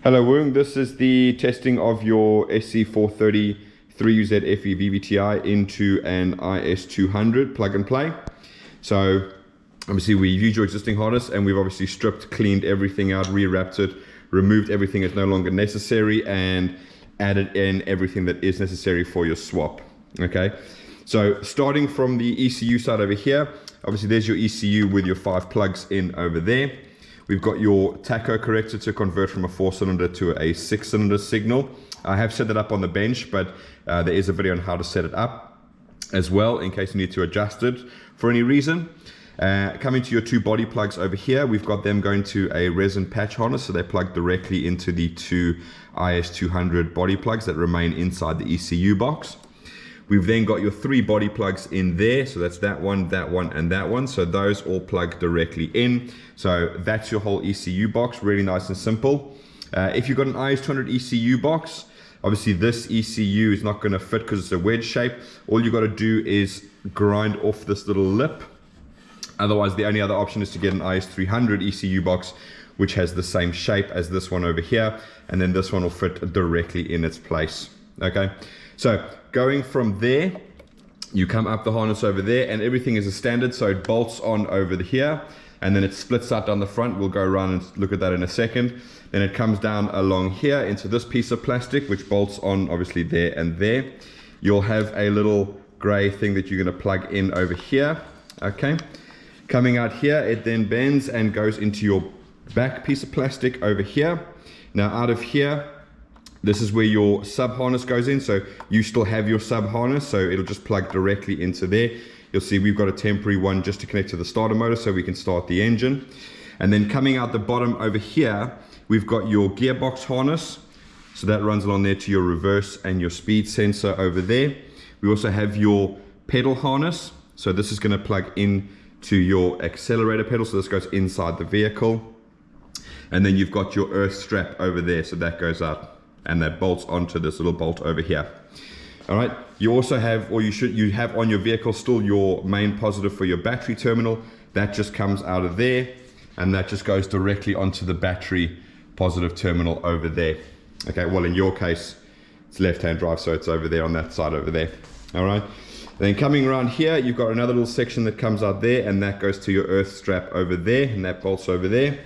Hello Woong, this is the testing of your SC430 3UZ-FE VVT-i into an IS200 plug and play. So obviously we've used your existing harness and we've obviously stripped, cleaned everything out, rewrapped it, removed everything that's no longer necessary and added in everything that is necessary for your swap. Okay, so starting from the ECU side over here, obviously there's your ECU with your 5 plugs in over there. We've got your tacho corrector to convert from a 4-cylinder to a 6-cylinder signal. I have set it up on the bench, but there is a video on how to set it up as well in case you need to adjust it for any reason. Coming to your 2 body plugs over here, we've got them going to a resin patch harness, so they plug directly into the 2 IS200 body plugs that remain inside the ECU box. We've then got your 3 body plugs in there, so that's that one, and that one. So those all plug directly in. So that's your whole ECU box, really nice and simple. If you've got an IS200 ECU box, obviously this ECU is not going to fit because it's a wedge shape. All you got to do is grind off this little lip. Otherwise, the only other option is to get an IS300 ECU box, which has the same shape as this one over here, and then this one will fit directly in its place. Okay, so going from there, you come up the harness over there and everything is a standard, so it bolts on over here and then it splits out down the front. We'll go around and look at that in a second. Then it comes down along here into this piece of plastic which bolts on obviously there and there. You'll have a little gray thing that you're going to plug in over here. Okay, coming out here, it then bends and goes into your back piece of plastic over here. Now out of here, this is where your sub harness goes in, so you still have your sub harness, so it'll just plug directly into there. You'll see we've got a temporary one just to connect to the starter motor so we can start the engine. And then coming out the bottom over here, we've got your gearbox harness, so that runs along there to your reverse and your speed sensor over there. We also have your pedal harness, so this is going to plug in to your accelerator pedal, so this goes inside the vehicle. And then you've got your earth strap over there, so that goes out and that bolts onto this little bolt over here. All right, you also have, or you have on your vehicle still your main positive for your battery terminal. That just comes out of there and that just goes directly onto the battery positive terminal over there. Okay, well in your case it's left-hand drive, so it's over there on that side over there. All right, then coming around here, you've got another little section that comes out there and that goes to your earth strap over there and that bolts over there.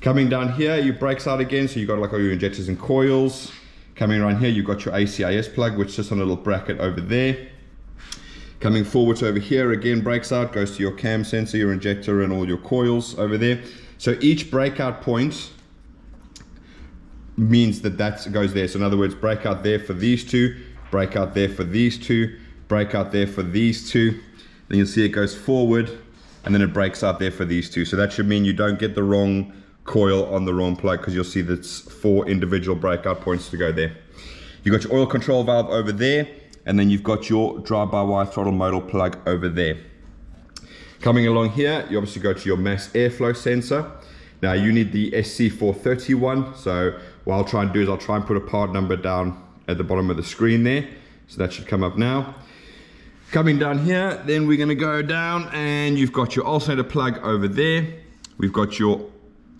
Coming down here, your brakes out again, so you've got like all your injectors and coils. Coming around here, you've got your ACIS plug, which is just on a little bracket over there. Coming forward over here, again, brakes out, goes to your cam sensor, your injector, and all your coils over there. So each breakout point means that that goes there. So in other words, brake out there for these 2, brake out there for these 2, brake out there for these 2. Then you'll see it goes forward, and then it brakes out there for these 2. So that should mean you don't get the wrong coil on the wrong plug, because you'll see that's 4 individual breakout points to go there. You've got your oil control valve over there, and then you've got your drive-by-wire throttle modal plug over there. Coming along here, you obviously go to your mass airflow sensor. Now you need the SC430 one, so what I'll try and do is I'll try and put a part number down at the bottom of the screen there, so that should come up now. Coming down here, then we're going to go down and you've got your alternator plug over there. We've got your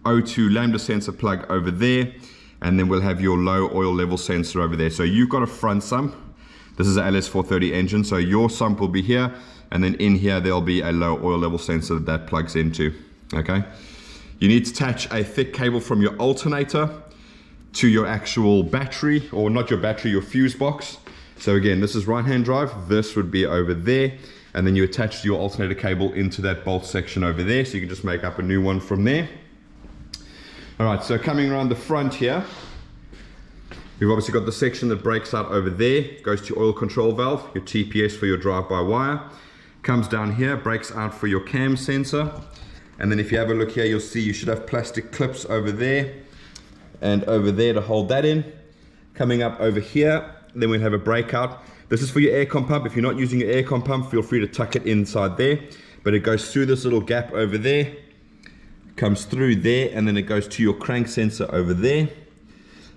O2 lambda sensor plug over there, and then we'll have your low oil level sensor over there. So you've got a front sump. This is an LS430 engine, so your sump will be here, and then in here there'll be a low oil level sensor that plugs into. Okay, you need to attach a thick cable from your alternator to your actual battery, or not your battery, your fuse box. So again, this is right hand drive, this would be over there, and then you attach your alternator cable into that bolt section over there, so you can just make up a new one from there. All right, so coming around the front here, we've obviously got the section that breaks out over there, goes to your oil control valve, your TPS for your drive-by-wire, comes down here, breaks out for your cam sensor, and then if you have a look here, you'll see you should have plastic clips over there and over there to hold that in. Coming up over here, then we'll have a breakout. This is for your aircon pump. If you're not using your aircon pump, feel free to tuck it inside there, but it goes through this little gap over there, comes through there, and then it goes to your crank sensor over there,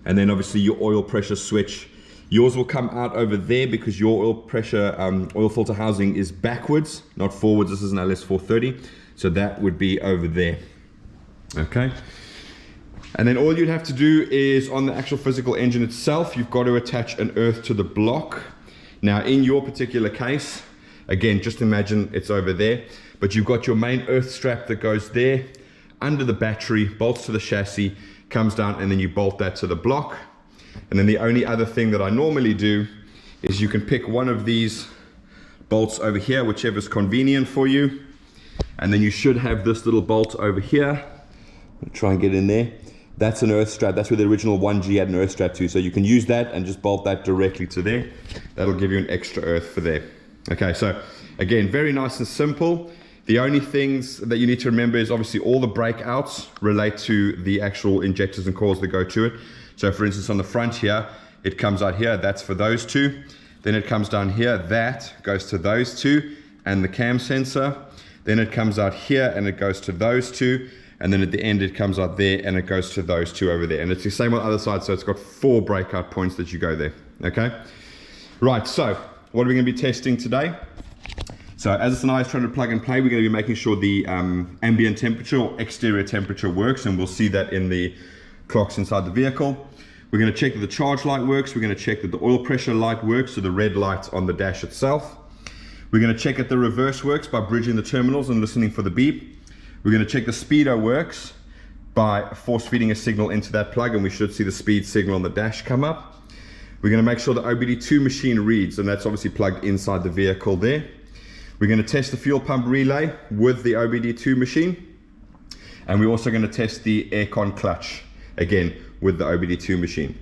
and then obviously your oil pressure switch. Yours will come out over there because your oil pressure oil filter housing is backwards, not forwards. This is an LS430, so that would be over there. Okay, And then all you'd have to do is on the actual physical engine itself, you've got to attach an earth to the block. Now in your particular case, again, just imagine it's over there, but you've got your main earth strap that goes there, under the battery, bolts to the chassis, comes down, and then you bolt that to the block. And then the only other thing that I normally do is you can pick one of these bolts over here, whichever is convenient for you. And then you should have this little bolt over here. I'll try and get in there. That's an earth strap. That's where the original 1G had an earth strap to. So you can use that and just bolt that directly to there. That'll give you an extra earth for there. Okay, so again, very nice and simple. The only things that you need to remember is obviously all the breakouts relate to the actual injectors and coils that go to it. So for instance, on the front here, it comes out here, that's for those two. Then it comes down here, that goes to those two, and the cam sensor. Then it comes out here and it goes to those two. And then at the end it comes out there and it goes to those two over there. And it's the same on the other side, so it's got 4 breakout points that you go there, okay? Right, so what are we gonna be testing today? So as it's an IS200 plug and play, we're gonna be making sure the ambient temperature or exterior temperature works, and we'll see that in the clocks inside the vehicle. We're gonna check that the charge light works. We're gonna check that the oil pressure light works, so the red light on the dash itself. We're gonna check that the reverse works by bridging the terminals and listening for the beep. We're going to check the speedo works by force feeding a signal into that plug, and we should see the speed signal on the dash come up. We're going to make sure the OBD2 machine reads, and that's obviously plugged inside the vehicle there. We're going to test the fuel pump relay with the OBD2 machine, and we're also going to test the aircon clutch again with the OBD2 machine.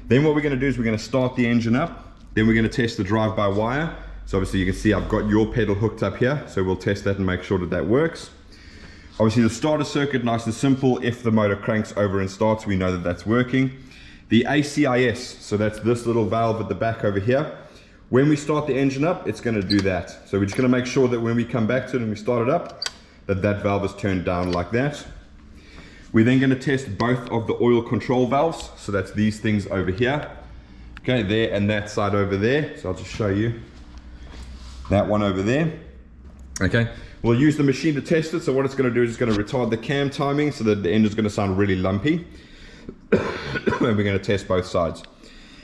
Then what we're going to do is we're going to start the engine up. Then we're going to test the drive-by-wire. So obviously you can see I've got your pedal hooked up here, so we'll test that and make sure that that works. Obviously the starter circuit, nice and simple. If the motor cranks over and starts, we know that that's working. The ACIS, so that's this little valve at the back over here. When we start the engine up, it's going to do that. So we're just going to make sure that when we come back to it and we start it up, that valve is turned down like that. We're then going to test both of the oil control valves. So that's these things over here. Okay, there and that side over there. So I'll just show you that one over there. Okay. We'll use the machine to test it. So what it's going to do is it's going to retard the cam timing so that the engine's going to sound really lumpy. And we're going to test both sides.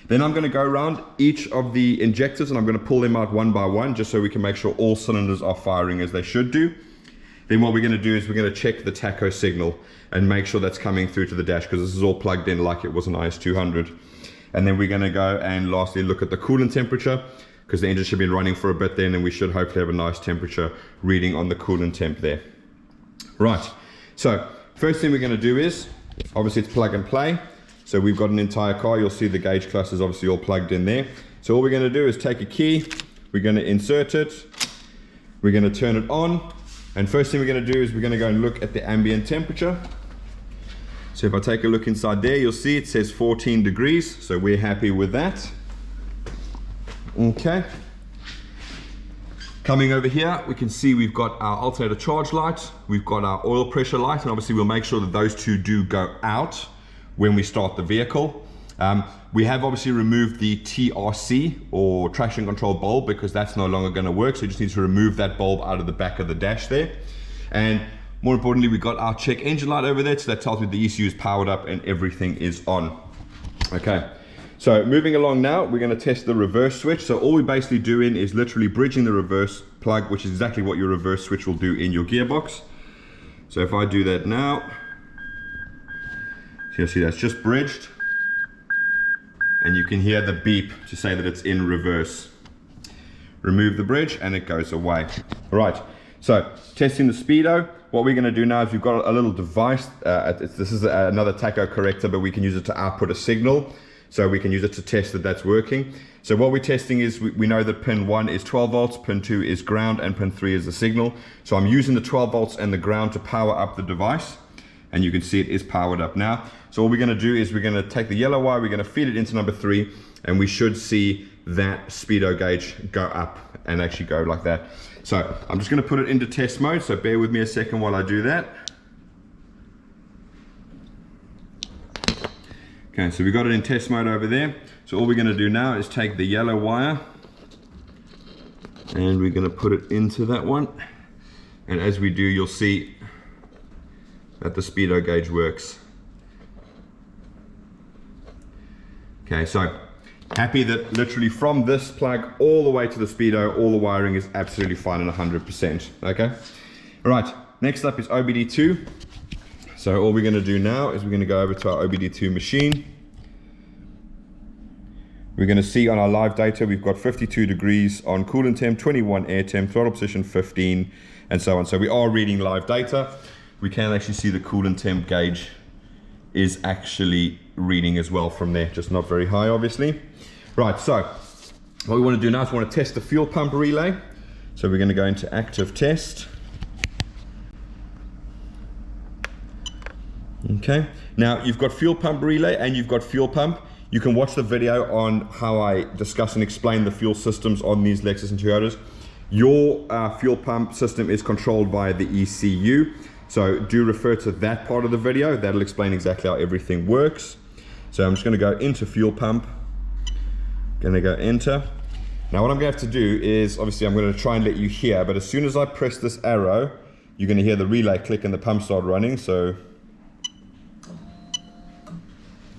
Then I'm going to go around each of the injectors and I'm going to pull them out one by one just so we can make sure all cylinders are firing as they should do. Then what we're going to do is we're going to check the tacho signal and make sure that's coming through to the dash, because this is all plugged in like it was an IS200. And then we're going to go and lastly look at the coolant temperature, because the engine should be running for a bit then, and we should hopefully have a nice temperature reading on the coolant temp there. Right, so first thing we're going to do is, obviously it's plug and play. So we've got an entire car, you'll see the gauge clusters obviously all plugged in there. So all we're going to do is take a key, we're going to insert it, we're going to turn it on, and first thing we're going to do is we're going to go and look at the ambient temperature. So if I take a look inside there, you'll see it says 14 degrees, so we're happy with that. Okay, coming over here we can see we've got our alternator charge light, we've got our oil pressure light, and obviously we'll make sure that those two do go out when we start the vehicle. We have obviously removed the TRC or traction control bulb because that's no longer going to work, so you just need to remove that bulb out of the back of the dash there. And more importantly, we've got our check engine light over there, so that tells me the ECU is powered up and everything is on. Okay. So moving along now, we're going to test the reverse switch. So all we're basically doing is literally bridging the reverse plug, which is exactly what your reverse switch will do in your gearbox. So if I do that now, you'll see that's just bridged. And you can hear the beep to say that it's in reverse. Remove the bridge and it goes away. All right, so testing the speedo. What we're going to do now is we've got a little device. This is another tacho corrector, but we can use it to output a signal. So we can use it to test that that's working. So what we're testing is we know that pin 1 is 12 volts, pin 2 is ground, and pin 3 is the signal. So I'm using the 12 volts and the ground to power up the device. And you can see it is powered up now. So all we're going to do is we're going to take the yellow wire, we're going to feed it into number 3, and we should see that speedo gauge go up and actually go like that. So I'm just going to put it into test mode, so bear with me a second while I do that. Okay, so we've got it in test mode over there. So all we're going to do now is take the yellow wire and we're going to put it into that one. And as we do, you'll see that the speedo gauge works. Okay, so happy that literally from this plug all the way to the speedo, all the wiring is absolutely fine and 100%. Okay, all right, next up is OBD2. So all we're going to do now is we're going to go over to our OBD2 machine. We're going to see on our live data we've got 52 degrees on coolant temp, 21 air temp, throttle position 15, and so on. So we are reading live data. We can actually see the coolant temp gauge is actually reading as well from there, just not very high obviously. Right, so what we want to do now is we want to test the fuel pump relay. So we're going to go into active test. Okay, now you've got fuel pump relay and you've got fuel pump. You can watch the video on how I discuss and explain the fuel systems on these Lexus and Toyotas. Your fuel pump system is controlled by the ECU. So do refer to that part of the video. That'll explain exactly how everything works. So I'm just going to go into fuel pump. Going to go enter. Now what I'm going to have to do is, obviously I'm going to try and let you hear, but as soon as I press this arrow, you're going to hear the relay click and the pump start running. So,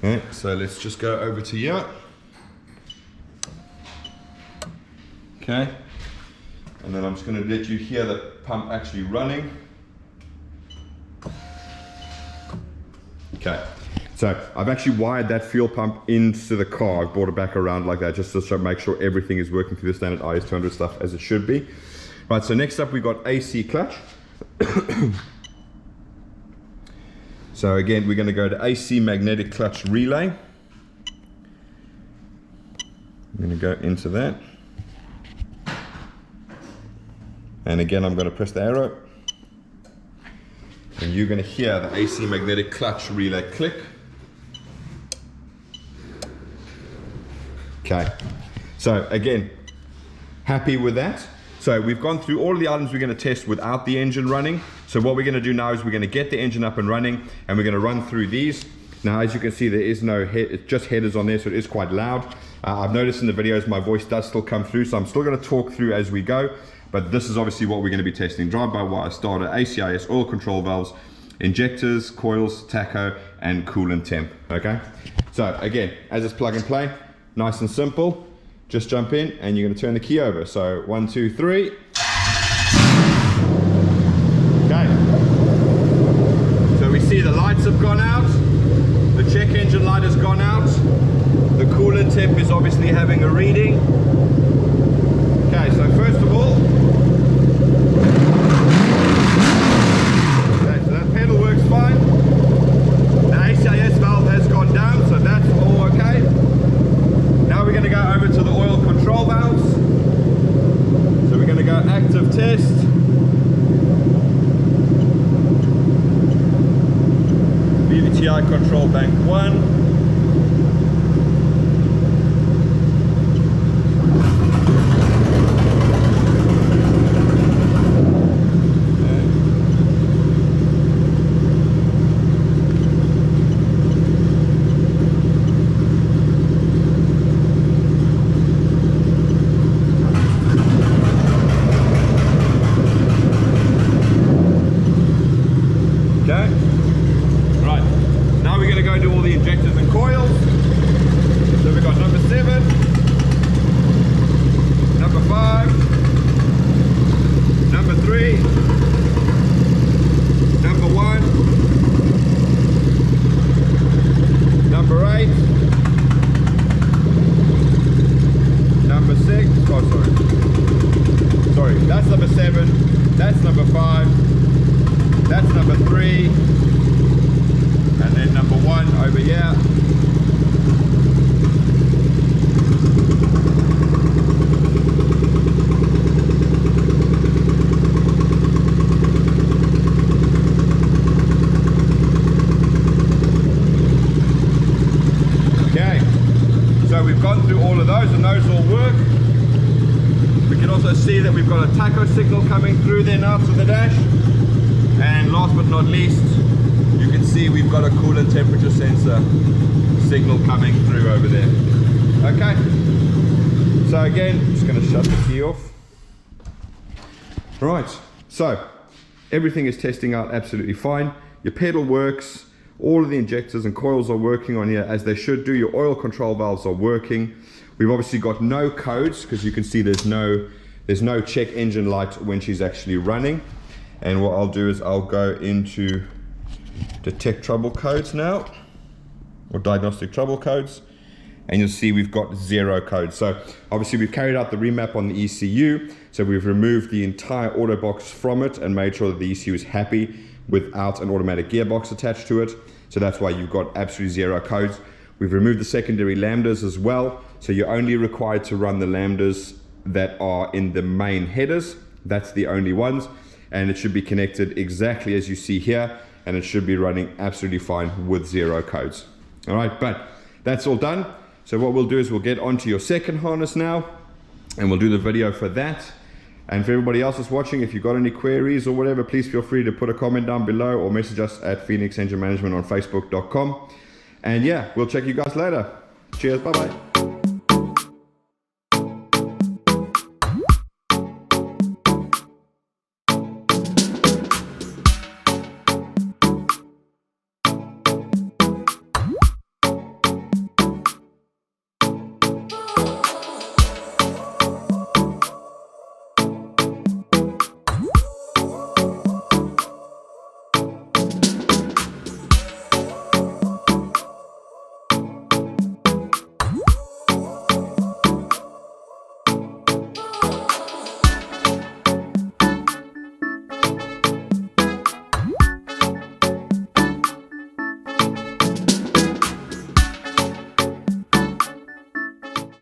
okay, so let's just go over to here. Okay, and then I'm just going to let you hear the pump actually running. Okay, so I've actually wired that fuel pump into the car. I've brought it back around like that just to make sure everything is working through the standard IS200 stuff as it should be. Right, so next up we've got AC clutch. So again, we're going to go to AC magnetic clutch relay. I'm going to go into that. And again, I'm going to press the arrow. And you're going to hear the AC magnetic clutch relay click. Okay, so again, happy with that. So we've gone through all of the items we're going to test without the engine running. So what we're going to do now is we're going to get the engine up and running, and we're going to run through these. Now, as you can see, there is no head, it's just headers on there, so it is quite loud. I've noticed in the videos my voice does still come through, so I'm still going to talk through as we go. But this is obviously what we're going to be testing: drive-by-wire starter, ACIS, oil control valves, injectors, coils, tacho, and coolant temp. Okay, so again, as it's plug and play, nice and simple. Just jump in and you're going to turn the key over. So 1, 2, 3. Okay, so we see the lights have gone out, the check engine light has gone out, the coolant temp is obviously having a reading. Okay, so first of all, okay, so that pedal works fine. The ACIS valve has gone down, so that's all okay. Now we're going to go over to the oil control valves. So we're going to go active test. VVT-i control bank 1. See that we've got a tacho signal coming through there now to the dash, and last but not least, you can see we've got a coolant temperature sensor signal coming through over there. Okay, so again, I'm just going to shut the key off. Right, so everything is testing out absolutely fine. Your pedal works, All of the injectors and coils are working on here as they should do. Your oil control valves are working. We've obviously got no codes because you can see there's no check engine light when she's actually running. And what I'll do is I'll go into detect trouble codes now, or diagnostic trouble codes, and you'll see we've got 0 codes. So obviously we've carried out the remap on the ECU, so we've removed the entire auto box from it and made sure that the ECU is happy without an automatic gearbox attached to it. So that's why you've got absolutely 0 codes. We've removed the secondary lambdas as well, so you're only required to run the lambdas that are in the main headers. That's the only ones, and it should be connected exactly as you see here, and it should be running absolutely fine with 0 codes. All right, but that's all done. So what we'll do is we'll get onto your second harness now, and we'll do the video for that. And for everybody else that's watching, if you've got any queries or whatever, please feel free to put a comment down below or message us at Phoenix Engine Management on Facebook.com. And yeah, we'll check you guys later. Cheers, bye-bye.